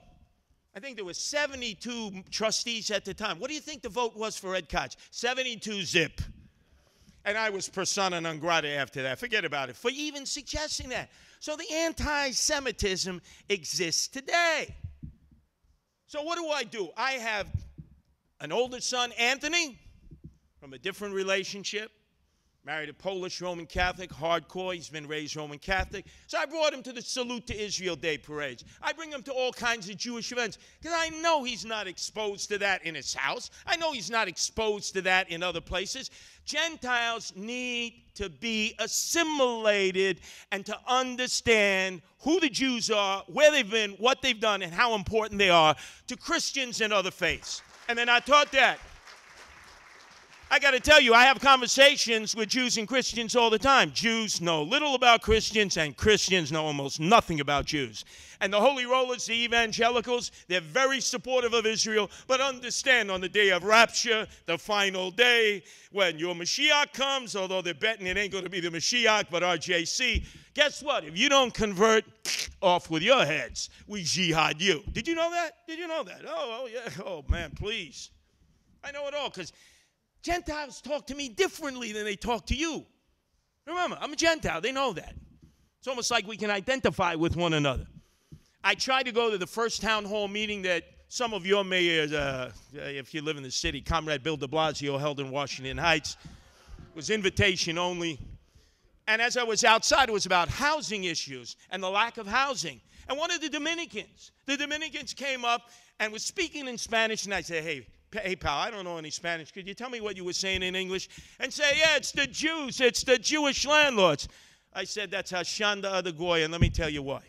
S3: I think there were 72 trustees at the time. What do you think the vote was for Ed Koch? 72 zip. And I was persona non grata after that. Forget about it. For even suggesting that. So the anti-Semitism exists today. So what do? I have an older son, Anthony, from a different relationship. Married a Polish Roman Catholic, hardcore. He's been raised Roman Catholic. So I brought him to the Salute to Israel Day parades. I bring him to all kinds of Jewish events because I know he's not exposed to that in his house. I know he's not exposed to that in other places. Gentiles need to be assimilated and to understand who the Jews are, where they've been, what they've done, and how important they are to Christians and other faiths. And they're not taught that. I got to tell you, I have conversations with Jews and Christians all the time. Jews know little about Christians, and Christians know almost nothing about Jews. And the Holy Rollers, the evangelicals, they're very supportive of Israel, but understand on the day of rapture, the final day, when your Mashiach comes, although they're betting it ain't going to be the Mashiach, but RJC, guess what? If you don't convert, off with your heads. We jihad you. Did you know that? Did you know that? Oh, yeah. Oh, man, please. I know it all, because Gentiles talk to me differently than they talk to you. Remember, I'm a Gentile. They know that. It's almost like we can identify with one another. I tried to go to the first town hall meeting that some of your mayors, if you live in the city, Comrade Bill de Blasio held in Washington Heights. It was invitation only. And as I was outside, it was about housing issues and the lack of housing. And one of the Dominicans came up and was speaking in Spanish, and I said, hey, pal, I don't know any Spanish. Could you tell me what you were saying in English? And say, yeah, it's the Jews. It's the Jewish landlords. I said, that's Hashanda Adagoy, and let me tell you why.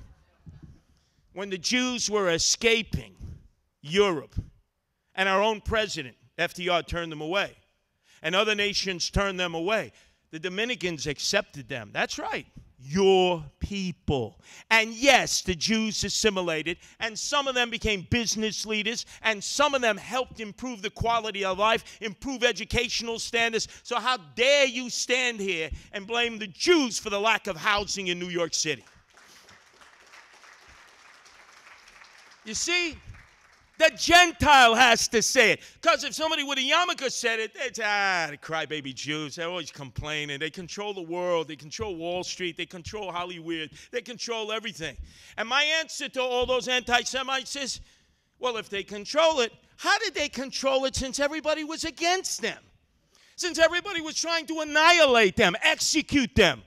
S3: When the Jews were escaping Europe, and our own president, FDR, turned them away, and other nations turned them away, the Dominicans accepted them. That's right. Your people. And yes, the Jews assimilated, and some of them became business leaders, and some of them helped improve the quality of life, improve educational standards. So how dare you stand here and blame the Jews for the lack of housing in New York City? You see, The Gentile has to say it. Because if somebody with a yarmulke said it, it's, the crybaby Jews. They're always complaining. They control the world. They control Wall Street. They control Hollywood. They control everything. And my answer to all those anti-Semites is, well, if they control it, how did they control it since everybody was against them? Since everybody was trying to annihilate them, execute them,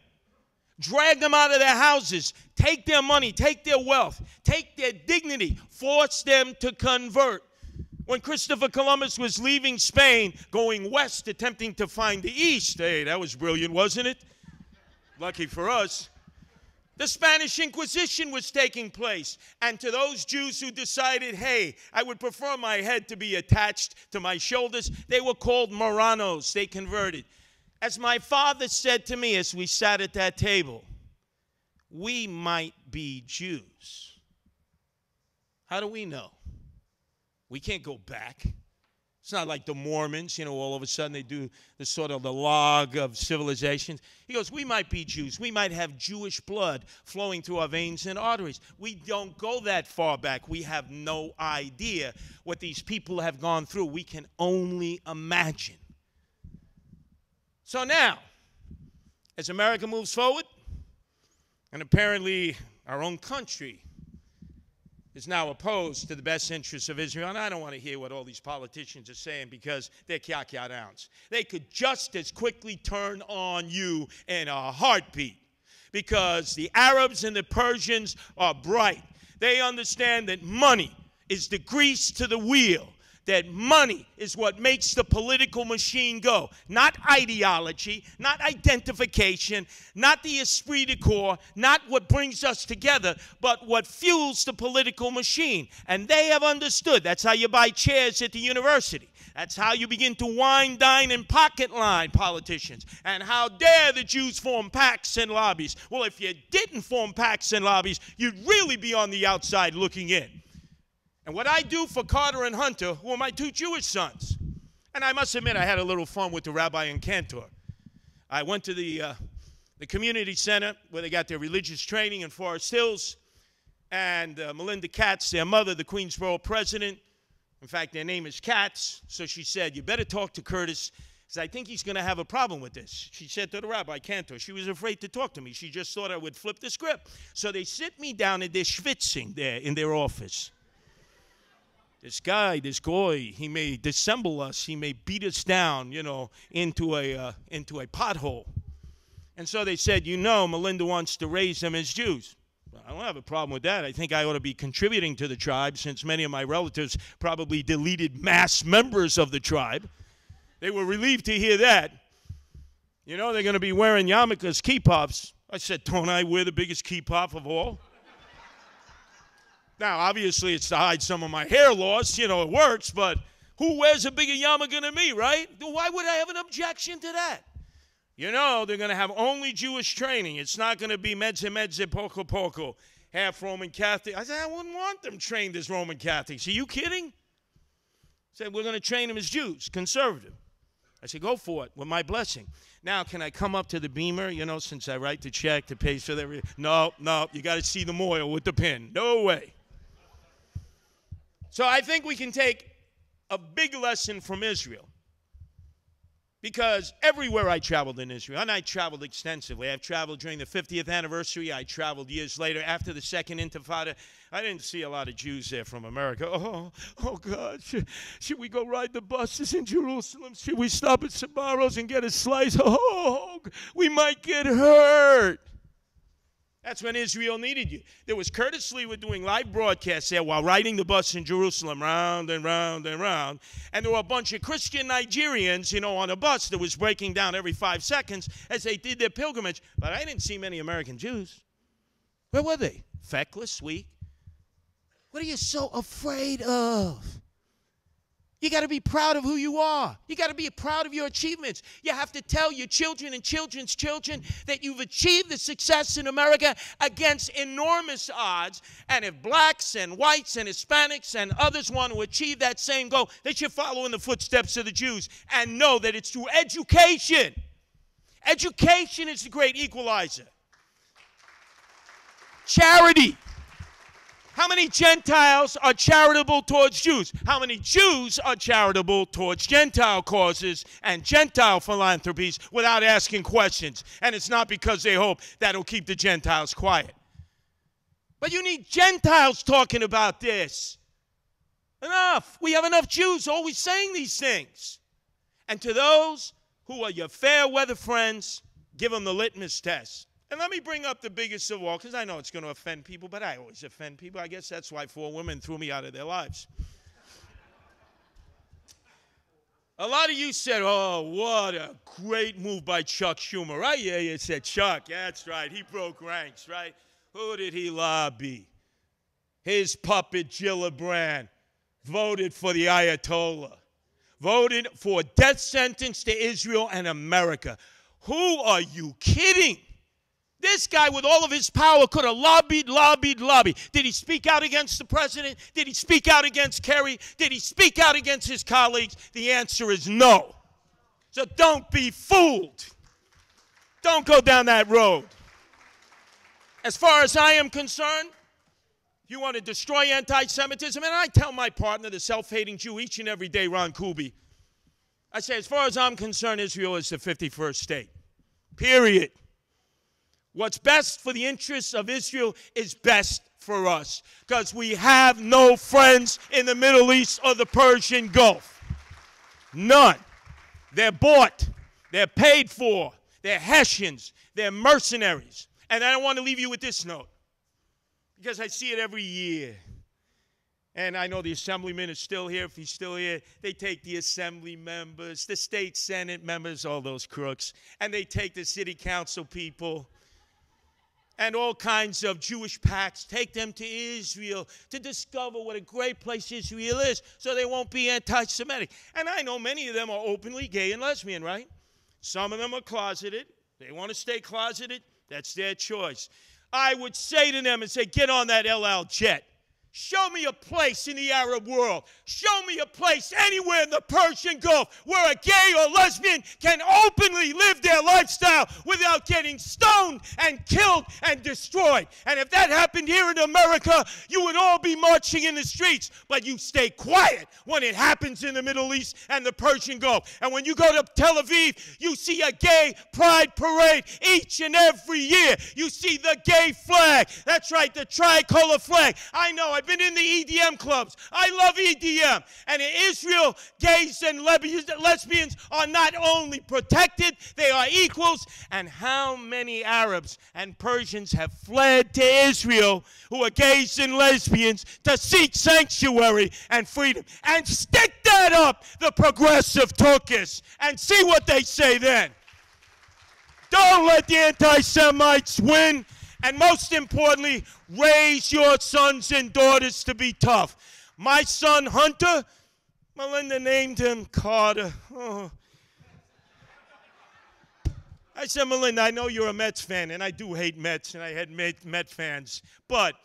S3: drag them out of their houses, take their money, take their wealth, take their dignity, force them to convert. When Christopher Columbus was leaving Spain, going west, attempting to find the east, hey, that was brilliant, wasn't it? Lucky for us. The Spanish Inquisition was taking place. And to those Jews who decided, hey, I would prefer my head to be attached to my shoulders, they were called Moranos. They converted. As my father said to me as we sat at that table, we might be Jews. How do we know? We can't go back. It's not like the Mormons, all of a sudden they do the sort of the log of civilization. He goes, we might be Jews. We might have Jewish blood flowing through our veins and arteries. We don't go that far back. We have no idea what these people have gone through. We can only imagine. So now, as America moves forward, and apparently our own country is now opposed to the best interests of Israel, and I don't want to hear what all these politicians are saying because they're kya-kya-downs. They could just as quickly turn on you in a heartbeat because the Arabs and the Persians are bright. They understand that money is the grease to the wheel, that money is what makes the political machine go. Not ideology, not identification, not the esprit de corps, not what brings us together, but what fuels the political machine. And they have understood. That's how you buy chairs at the university. That's how you begin to wine, dine, and pocket line politicians. And how dare the Jews form PACs and lobbies? Well, if you didn't form PACs and lobbies, you'd really be on the outside looking in. And what I do for Carter and Hunter, who are my two Jewish sons, and I must admit I had a little fun with the rabbi and cantor. I went to the community center where they got their religious training in Forest Hills, and Melinda Katz, their mother, the Queensboro president, in fact, their name is Katz, so she said, you better talk to Curtis, because I think he's going to have a problem with this. She said to the rabbi cantor, she was afraid to talk to me. She just thought I would flip the script. So they sit me down and they're schwitzing there in their office. This guy, he may dissemble us. He may beat us down, into a pothole. And so they said, Melinda wants to raise them as Jews. Well, I don't have a problem with that. I think I ought to be contributing to the tribe since many of my relatives probably deleted mass members of the tribe. They were relieved to hear that. They're going to be wearing yarmulkes, kippahs. I said, don't I wear the biggest kippah of all? Now, obviously, it's to hide some of my hair loss. It works, but who wears a bigger yarmulke than me, right? Why would I have an objection to that? They're going to have only Jewish training. It's not going to be medze, poco, half Roman Catholic. I said, I wouldn't want them trained as Roman Catholics. Are you kidding? I said, we're going to train them as Jews, conservative. I said, go for it, with my blessing. Now, can I come up to the Beamer, since I write the check to pay for that? No, you got to see the oil with the pin. No way. So I think we can take a big lesson from Israel. Because everywhere I traveled in Israel, and I traveled extensively. I've traveled during the 50th anniversary. I traveled years later after the Second Intifada. I didn't see a lot of Jews there from America. Oh God, should we go ride the buses in Jerusalem? Should we stop at Sbarro's and get a slice? Oh, we might get hurt. That's when Israel needed you. There was Curtis Sliwa doing live broadcasts there while riding the bus in Jerusalem, round and round and round. And there were a bunch of Christian Nigerians, on a bus that was breaking down every 5 seconds as they did their pilgrimage. But I didn't see many American Jews. Where were they? Feckless, weak. What are you so afraid of? You got to be proud of who you are. You got to be proud of your achievements. You have to tell your children and children's children that you've achieved the success in America against enormous odds. And if blacks and whites and Hispanics and others want to achieve that same goal, they should follow in the footsteps of the Jews and know that it's through education. Education is the great equalizer. Charity. How many Gentiles are charitable towards Jews? How many Jews are charitable towards Gentile causes and Gentile philanthropies without asking questions? And it's not because they hope that'll keep the Gentiles quiet. But you need Gentiles talking about this. Enough. We have enough Jews always saying these things. And to those who are your fair weather friends, give them the litmus test. And let me bring up the biggest of all, because I know it's going to offend people, but I always offend people. I guess that's why 4 women threw me out of their lives. A lot of you said, oh, what a great move by Chuck Schumer, right? Yeah, you said Chuck. Yeah, that's right. He broke ranks, right? Who did he lobby? His puppet, Gillibrand, voted for the Ayatollah, voted for a death sentence to Israel and America. Who are you kidding? This guy, with all of his power, could have lobbied. Did he speak out against the president? Did he speak out against Kerry? Did he speak out against his colleagues? The answer is no. So don't be fooled. Don't go down that road. As far as I am concerned, if you want to destroy anti-Semitism, and I tell my partner, the self-hating Jew, each and every day, Ron Kuby, I say, as far as I'm concerned, Israel is the 51st state. Period. What's best for the interests of Israel is best for us, because we have no friends in the Middle East or the Persian Gulf. None. They're bought. They're paid for. They're Hessians. They're mercenaries. And I want to leave you with this note, because I see it every year. And I know the Assemblyman is still here. If he's still here, they take the Assembly members, the state Senate members, all those crooks, and they take the city council people and all kinds of Jewish PACs, take them to Israel to discover what a great place Israel is so they won't be anti-Semitic. And I know many of them are openly gay and lesbian, right? Some of them are closeted. They want to stay closeted. That's their choice. I would say to them and say, get on that El Al jet. Show me a place in the Arab world. Show me a place anywhere in the Persian Gulf where a gay or lesbian can openly live their lifestyle without getting stoned and killed and destroyed. And if that happened here in America, you would all be marching in the streets. But you stay quiet when it happens in the Middle East and the Persian Gulf. And when you go to Tel Aviv, you see a gay pride parade each and every year. You see the gay flag. That's right, the tricolor flag. I know, I've been in the EDM clubs. I love EDM. And in Israel, gays and lesbians are not only protected, they are equals. And how many Arabs and Persians have fled to Israel who are gays and lesbians to seek sanctuary and freedom? And stick that up, the progressive Turkish, and see what they say then. Don't let the anti-Semites win. And most importantly, raise your sons and daughters to be tough. My son, Hunter, Melinda named him Carter. Oh. I said, Melinda, I know you're a Mets fan, and I do hate Mets, and I had Met fans. But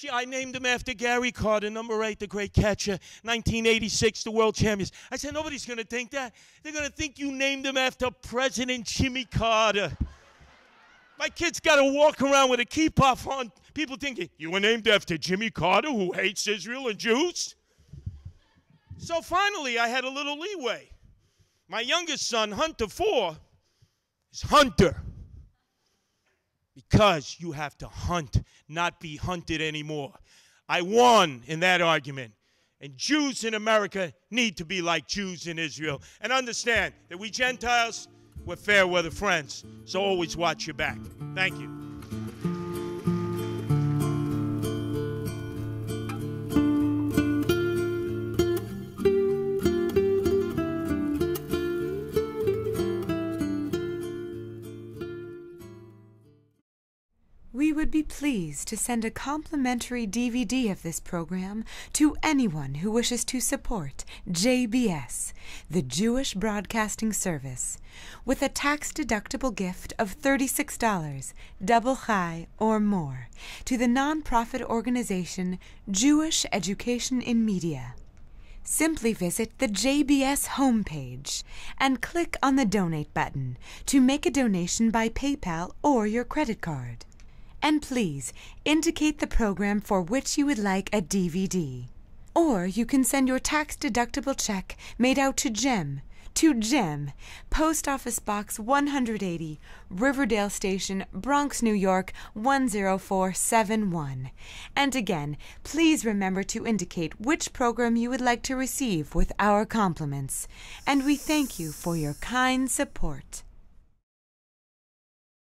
S3: I named him after Gary Carter, number 8, the great catcher, 1986, the world champions. I said, nobody's going to think that. They're going to think you named him after President Jimmy Carter. My kid's got to walk around with a kippah on. People thinking, you were named after Jimmy Carter, who hates Israel and Jews? So finally, I had a little leeway. My youngest son, Hunter 4, is Hunter. Because you have to hunt, not be hunted anymore. I won in that argument. And Jews in America need to be like Jews in Israel. And understand that we Gentiles, we're fair weather friends, so always watch your back. Thank you.
S4: We would be pleased to send a complimentary DVD of this program to anyone who wishes to support JBS, the Jewish Broadcasting Service, with a tax-deductible gift of $36, double chai or more, to the nonprofit organization Jewish Education in Media. Simply visit the JBS homepage and click on the Donate button to make a donation by PayPal or your credit card. And please indicate the program for which you would like a DVD. Or you can send your tax-deductible check made out to Jim, Post Office Box 180, Riverdale Station, Bronx, New York 10471. And again, please remember to indicate which program you would like to receive with our compliments. And we thank you for your kind support.